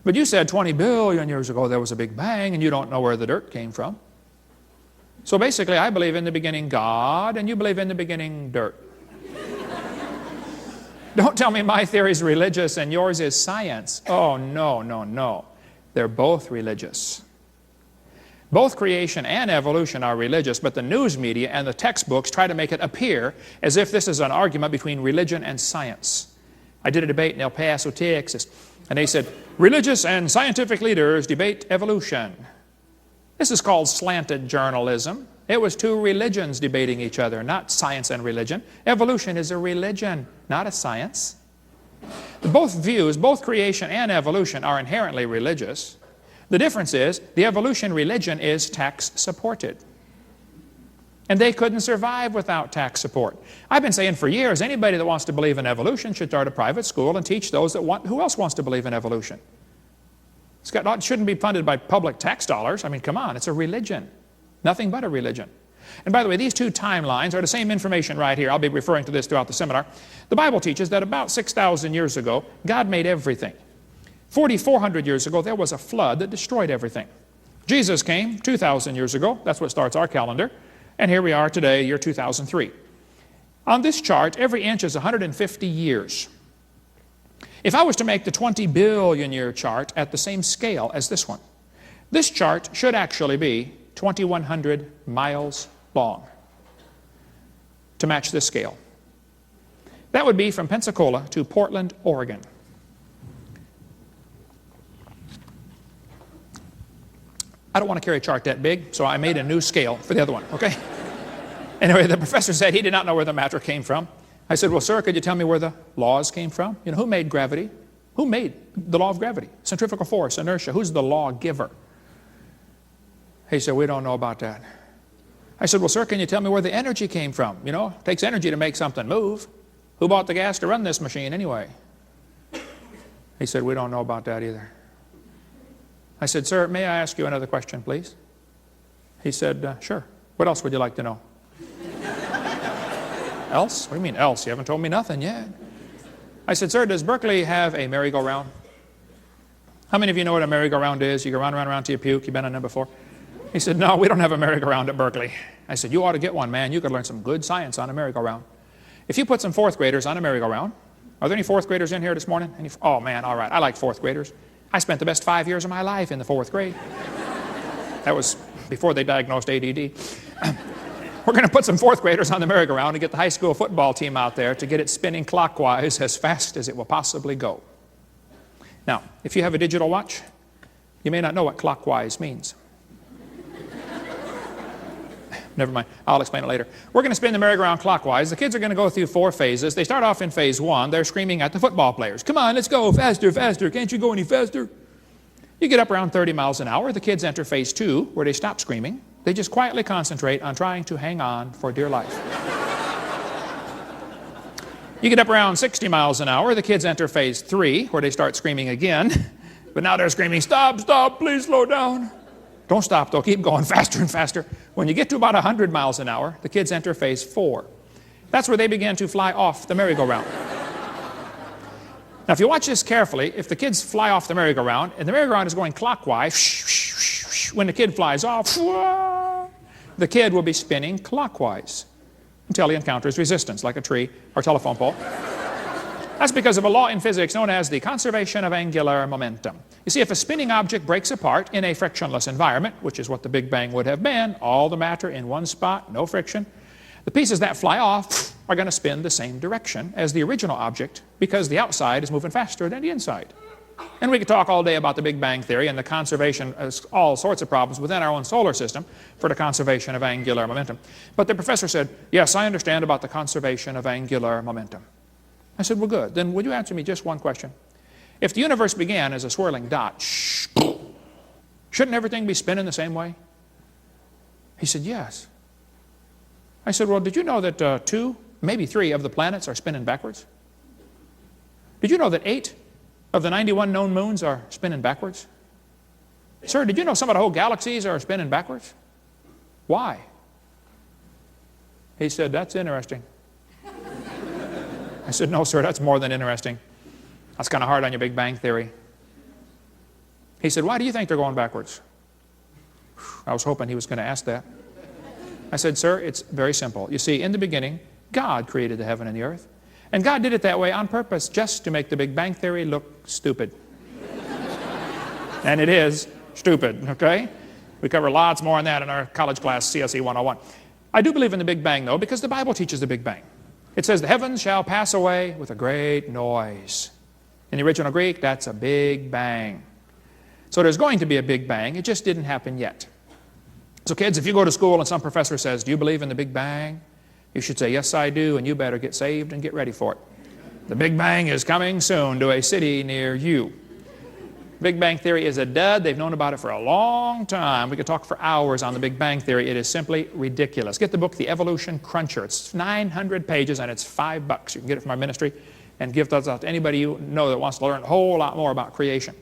But you said 20 billion years ago there was a Big Bang, and you don't know where the dirt came from. So basically, I believe in the beginning God, and you believe in the beginning dirt. Don't tell me my theory is religious and yours is science. Oh, no, no, no. They're both religious. Both creation and evolution are religious, but the news media and the textbooks try to make it appear as if this is an argument between religion and science. I did a debate in El Paso, Texas, and they said, religious and scientific leaders debate evolution. This is called slanted journalism. It was two religions debating each other, not science and religion. Evolution is a religion, not a science. Both views, both creation and evolution, are inherently religious. The difference is, the evolution religion is tax supported. And they couldn't survive without tax support. I've been saying for years, anybody that wants to believe in evolution should start a private school and teach those that want, who else wants to believe in evolution? It shouldn't be funded by public tax dollars. I mean, come on, it's a religion. Nothing but a religion. And by the way, these two timelines are the same information right here. I'll be referring to this throughout the seminar. The Bible teaches that about 6,000 years ago, God made everything. 4,400 years ago, there was a flood that destroyed everything. Jesus came 2,000 years ago. That's what starts our calendar. And here we are today, year 2003. On this chart, every inch is 150 years. If I was to make the 20 billion year chart at the same scale as this one, this chart should actually be 2,100 miles long to match this scale. That would be from Pensacola to Portland, Oregon. I don't want to carry a chart that big, so I made a new scale for the other one, okay? Anyway, the professor said he did not know where the matter came from. I said, well, sir, could you tell me where the laws came from? You know, who made gravity? Who made the law of gravity? Centrifugal force, inertia. Who's the law giver? He said, we don't know about that. I said, well, sir, can you tell me where the energy came from? You know, it takes energy to make something move. Who bought the gas to run this machine anyway? He said, we don't know about that either. I said, sir, may I ask you another question, please? He said, sure. What else would you like to know? Else? What do you mean else? You haven't told me nothing yet. I said, sir, does Berkeley have a merry-go-round? How many of you know what a merry-go-round is? You go round and round and round till you puke. You've been on them before? He said, no, we don't have a merry-go-round at Berkeley. I said, you ought to get one, man. You could learn some good science on a merry-go-round. If you put some fourth graders on a merry-go-round, are there any fourth graders in here this morning? Oh, man, all right. I like fourth graders. I spent the best 5 years of my life in the fourth grade. That was before they diagnosed ADD. We're going to put some fourth graders on the merry-go-round and get the high school football team out there to get it spinning clockwise as fast as it will possibly go. Now, if you have a digital watch, you may not know what clockwise means. Never mind. I'll explain it later. We're going to spin the merry-go-round clockwise. The kids are going to go through 4 phases. They start off in phase 1. They're screaming at the football players. Come on, let's go. Faster, faster. Can't you go any faster? You get up around 30 miles an hour. The kids enter phase 2, where they stop screaming. They just quietly concentrate on trying to hang on for dear life. You get up around 60 miles an hour. The kids enter phase 3, where they start screaming again. But now they're screaming, stop, stop, please slow down. Don't stop, though. Keep going faster and faster. When you get to about 100 miles an hour, the kids enter phase 4. That's where they begin to fly off the merry-go-round. Now, if you watch this carefully, if the kids fly off the merry-go-round, and the merry-go-round is going clockwise, when the kid flies off, the kid will be spinning clockwise until he encounters resistance, like a tree or telephone pole. That's because of a law in physics known as the conservation of angular momentum. You see, if a spinning object breaks apart in a frictionless environment, which is what the Big Bang would have been, all the matter in one spot, no friction, the pieces that fly off are going to spin the same direction as the original object because the outside is moving faster than the inside. And we could talk all day about the Big Bang theory and the conservation of all sorts of problems within our own solar system for the conservation of angular momentum. But the professor said, yes, I understand about the conservation of angular momentum. I said, well, good. Then would you answer me just one question? If the universe began as a swirling dot, shouldn't everything be spinning the same way? He said, yes. I said, well, did you know that 2, maybe 3 of the planets are spinning backwards? Did you know that 8 of the 91 known moons are spinning backwards? Sir, did you know some of the whole galaxies are spinning backwards? Why? He said, that's interesting. I said, no, sir, that's more than interesting. That's kind of hard on your Big Bang theory. He said, why do you think they're going backwards? I was hoping he was going to ask that. I said, sir, it's very simple. You see, in the beginning, God created the heaven and the earth. And God did it that way on purpose, just to make the Big Bang Theory look stupid. And it is stupid, okay? We cover lots more on that in our college class, CSE 101. I do believe in the Big Bang, though, because the Bible teaches the Big Bang. It says, the heavens shall pass away with a great noise. In the original Greek, that's a big bang. So there's going to be a Big Bang. It just didn't happen yet. So kids, if you go to school and some professor says, do you believe in the Big Bang? You should say, yes, I do, and you better get saved and get ready for it. The Big Bang is coming soon to a city near you. Big Bang Theory is a dud. They've known about it for a long time. We could talk for hours on the Big Bang Theory. It is simply ridiculous. Get the book, The Evolution Cruncher. It's 900 pages, and it's $5. You can get it from our ministry and give those out to anybody you know that wants to learn a whole lot more about creation.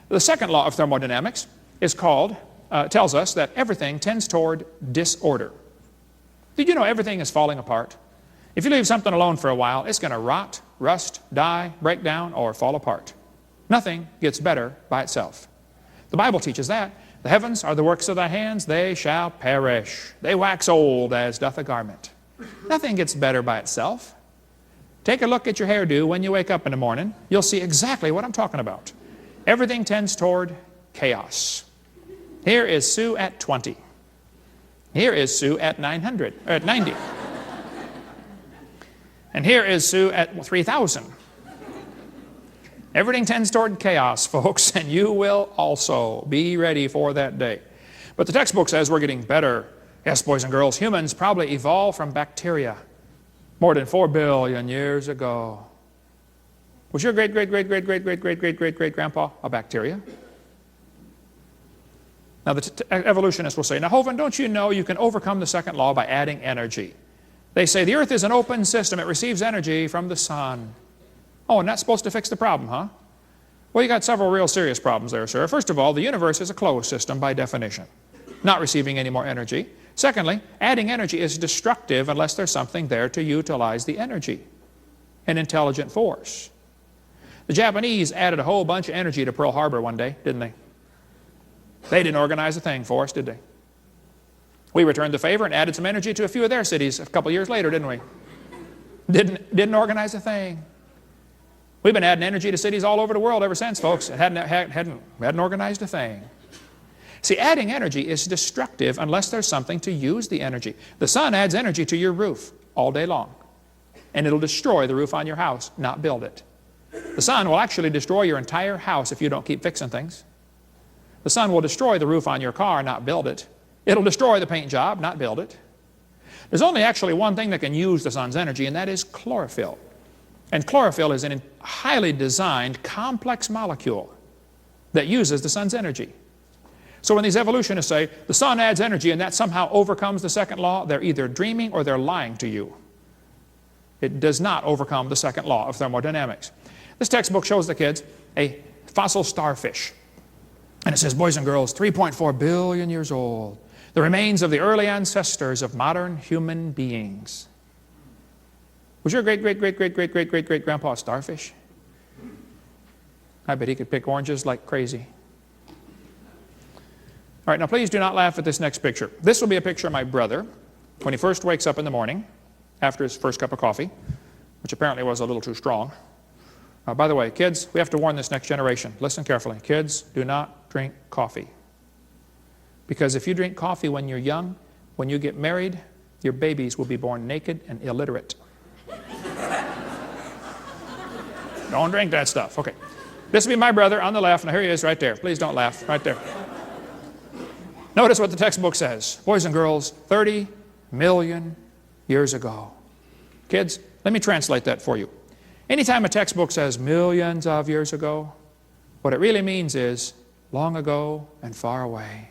The second law of thermodynamics is tells us that everything tends toward disorder. Did you know everything is falling apart? If you leave something alone for a while, it's going to rot, rust, die, break down, or fall apart. Nothing gets better by itself. The Bible teaches that. The heavens are the works of thy hands, they shall perish. They wax old as doth a garment. Nothing gets better by itself. Take a look at your hairdo when you wake up in the morning. You'll see exactly what I'm talking about. Everything tends toward chaos. Here is Sue at 20. Here is Sue at 900, or at 90. And here is Sue at 3,000. Everything tends toward chaos, folks, and you will also. Be ready for that day. But the textbook says we're getting better. Yes, boys and girls, humans probably evolved from bacteria more than 4 billion years ago. Was your great-great-great-great-great-great-great-great-great-grandpa a bacteria? Now the evolutionists will say, now Hovind, don't you know you can overcome the second law by adding energy? They say the earth is an open system. It receives energy from the sun. Oh, and that's supposed to fix the problem, huh? Well, you got several real serious problems there, sir. First of all, the universe is a closed system by definition, not receiving any more energy. Secondly, adding energy is destructive unless there's something there to utilize the energy, an intelligent force. The Japanese added a whole bunch of energy to Pearl Harbor one day, didn't they? They didn't organize a thing for us, did they? We returned the favor and added some energy to a few of their cities a couple years later, didn't we? Didn't organize a thing. We've been adding energy to cities all over the world ever since, folks. It hadn't organized a thing. See, adding energy is destructive unless there's something to use the energy. The sun adds energy to your roof all day long, and it'll destroy the roof on your house, not build it. The sun will actually destroy your entire house if you don't keep fixing things. The sun will destroy the roof on your car, not build it. It'll destroy the paint job, not build it. There's only actually one thing that can use the sun's energy, and that is chlorophyll. And chlorophyll is a highly designed, complex molecule that uses the sun's energy. So when these evolutionists say, the sun adds energy and that somehow overcomes the second law, they're either dreaming or they're lying to you. It does not overcome the second law of thermodynamics. This textbook shows the kids a fossil starfish. And it says, boys and girls, 3.4 billion years old. The remains of the early ancestors of modern human beings. Was your great-great-great-great-great-great-great-great-grandpa a starfish? I bet he could pick oranges like crazy. All right, now please do not laugh at this next picture. This will be a picture of my brother when he first wakes up in the morning after his first cup of coffee, which apparently was a little too strong. By the way, kids, we have to warn this next generation. Listen carefully. Kids, do not drink coffee. Because if you drink coffee when you're young, when you get married, your babies will be born naked and illiterate. Don't drink that stuff. Okay. This will be my brother on the left. Now here he is right there. Please don't laugh. Right there. Notice what the textbook says. Boys and girls, 30 million years ago. Kids, let me translate that for you. Anytime a textbook says millions of years ago, what it really means is long ago and far away.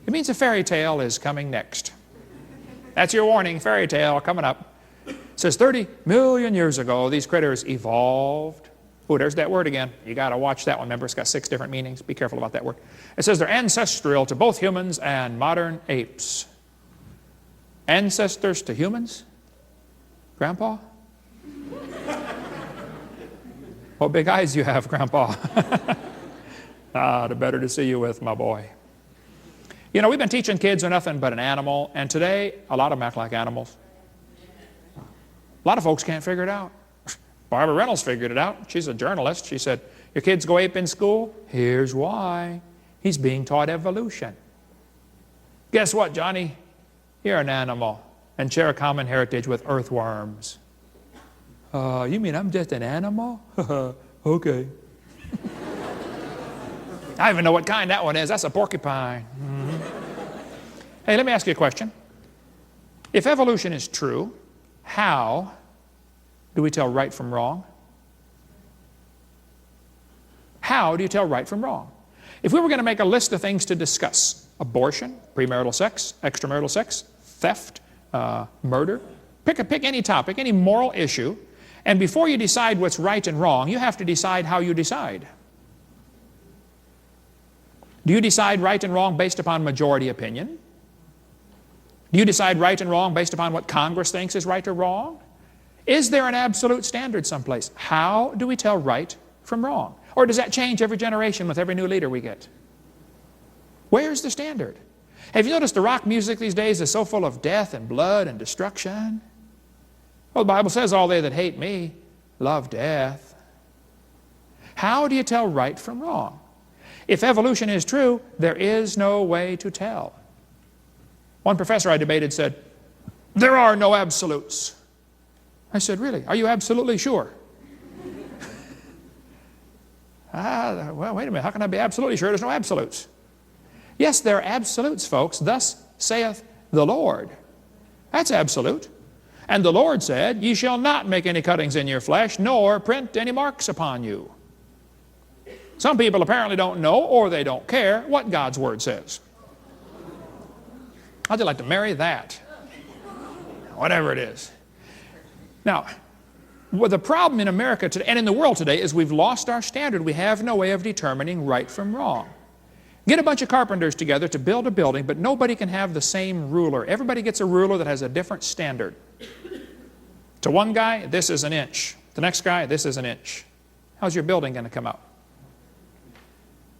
It means a fairy tale is coming next. That's your warning, fairy tale coming up. It says 30 million years ago, these critters evolved. Oh, there's that word again. You got to watch that one. Remember, it's got 6 different meanings. Be careful about that word. It says they're ancestral to both humans and modern apes. Ancestors to humans? Grandpa? What big eyes you have, Grandpa. Ah, the better to see you with, my boy. You know, we've been teaching kids are nothing but an animal, and today a lot of them act like animals. A lot of folks can't figure it out. Barbara Reynolds figured it out. She's a journalist. She said, your kids go ape in school? Here's why. He's being taught evolution. Guess what, Johnny? You're an animal and share a common heritage with earthworms. You mean I'm just an animal? Okay. I don't even know what kind that one is. That's a porcupine. Hey, let me ask you a question. If evolution is true, how do we tell right from wrong? How do you tell right from wrong? If we were going to make a list of things to discuss, abortion, premarital sex, extramarital sex, theft, murder, pick any topic, any moral issue, and before you decide what's right and wrong, you have to decide how you decide. Do you decide right and wrong based upon majority opinion? Do you decide right and wrong based upon what Congress thinks is right or wrong? Is there an absolute standard someplace? How do we tell right from wrong? Or does that change every generation with every new leader we get? Where's the standard? Have you noticed the rock music these days is so full of death and blood and destruction? Well, the Bible says all they that hate me love death. How do you tell right from wrong? If evolution is true, there is no way to tell. One professor I debated said, there are no absolutes. I said, really? Are you absolutely sure? Well, wait a minute. How can I be absolutely sure there's no absolutes? Yes, there are absolutes, folks. Thus saith the Lord. That's absolute. And the Lord said, ye shall not make any cuttings in your flesh, nor print any marks upon you. Some people apparently don't know, or they don't care, what God's Word says. How'd you like to marry that? Whatever it is. Now, the problem in America today, and in the world today, is we've lost our standard. We have no way of determining right from wrong. Get a bunch of carpenters together to build a building, but nobody can have the same ruler. Everybody gets a ruler that has a different standard. To one guy, this is an inch. The next guy, this is an inch. How's your building going to come out?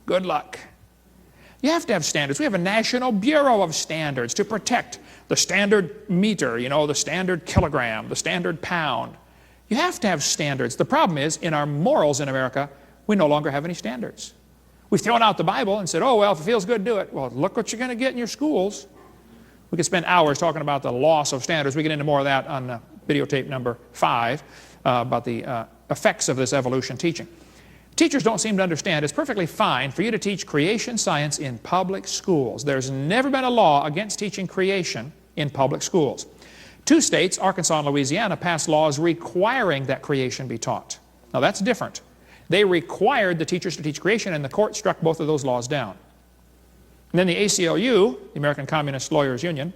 Good luck. You have to have standards. We have a National Bureau of Standards to protect the standard meter, you know, the standard kilogram, the standard pound. You have to have standards. The problem is, in our morals in America, we no longer have any standards. We've thrown out the Bible and said, oh, well, if it feels good, do it. Well, look what you're going to get in your schools. We could spend hours talking about the loss of standards. We get into more of that on videotape number 5 about the effects of this evolution teaching. Teachers don't seem to understand it's perfectly fine for you to teach creation science in public schools. There's never been a law against teaching creation in public schools. 2 states, Arkansas and Louisiana, passed laws requiring that creation be taught. Now that's different. They required the teachers to teach creation, and the court struck both of those laws down. And then the ACLU, the American Communist Lawyers Union,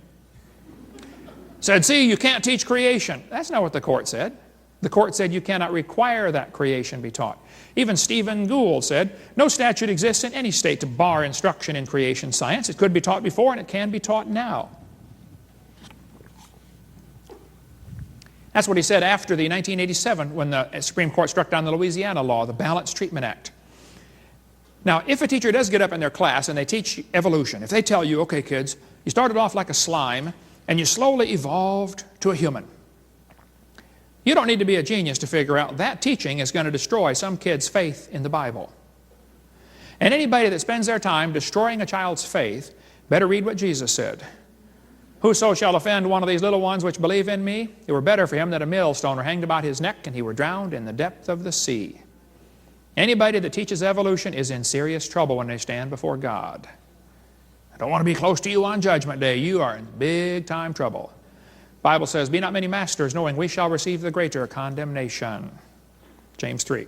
said, see, you can't teach creation. That's not what the court said. The court said you cannot require that creation be taught. Even Stephen Gould said, no statute exists in any state to bar instruction in creation science. It could be taught before and it can be taught now. That's what he said after the 1987 when the Supreme Court struck down the Louisiana law, the Balanced Treatment Act. Now, if a teacher does get up in their class and they teach evolution, if they tell you, okay kids, you started off like a slime and you slowly evolved to a human. You don't need to be a genius to figure out that teaching is going to destroy some kid's faith in the Bible. And anybody that spends their time destroying a child's faith better read what Jesus said. Whoso shall offend one of these little ones which believe in me, it were better for him that a millstone were hanged about his neck and he were drowned in the depth of the sea. Anybody that teaches evolution is in serious trouble when they stand before God. I don't want to be close to you on Judgment Day. You are in big time trouble. The Bible says, be not many masters, knowing we shall receive the greater condemnation. James 3.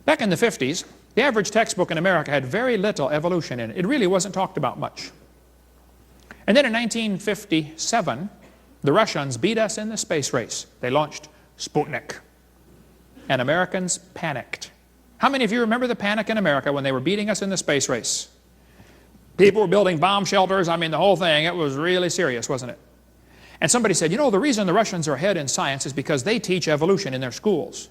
Back in the 50s, the average textbook in America had very little evolution in it. It really wasn't talked about much. And then in 1957, the Russians beat us in the space race. They launched Sputnik. And Americans panicked. How many of you remember the panic in America when they were beating us in the space race? People were building bomb shelters. I mean, the whole thing. It was really serious, wasn't it? And somebody said, you know, the reason the Russians are ahead in science is because they teach evolution in their schools.